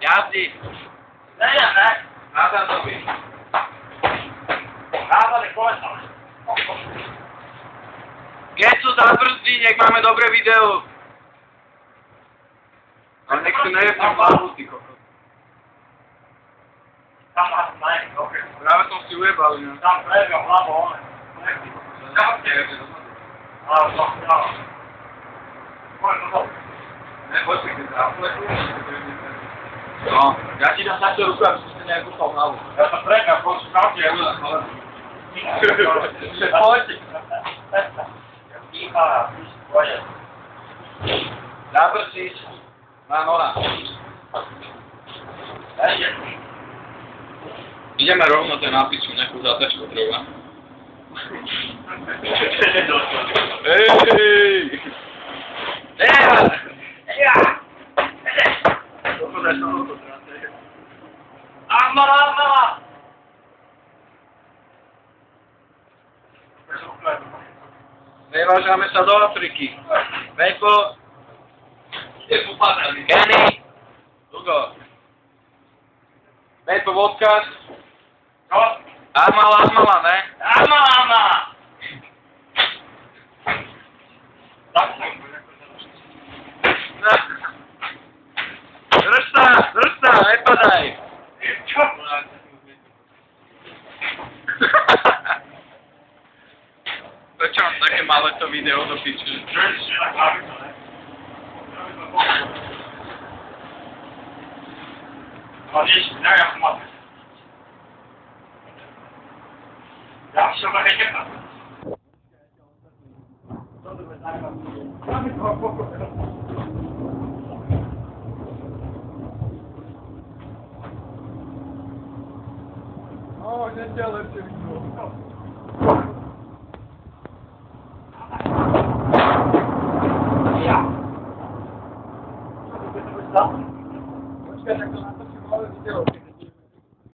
Jazdí. Ne. Názadovi. Názady kolesa. Keď sú zabrzdí, nech máme dobré video. Ale nech si nejebne hlavu, ty kokos. Tam máš najmä, dobre. Práve som si ujebal, ne? Tam prejde hlavu, one. Kápte. Ale to chvíľa. Poď to dole. Ne, poď si, keď sa no, ja ti dám takto ruku, aby si nejak dúfal hlavu. Ja sa prejde, poď si kápte. Poď. Kýcha, poď. Zabrsíš. Na noha. Ideme rovno ten napisu, nejakú zatačku treba. Hej! Amala! Nevážame sa do Afriky. Vejpo. Kenny. Hugo. Vejpo vodka. Čo? Amala, ne? Amala! Drž sa, nepadaj. Čo? Prečo mám také malé to video do piču? No nič, nejak máte. Ja som nekýta. O, ďa lepšie vidno. Ja. Počkaj, tak to natočím malé video.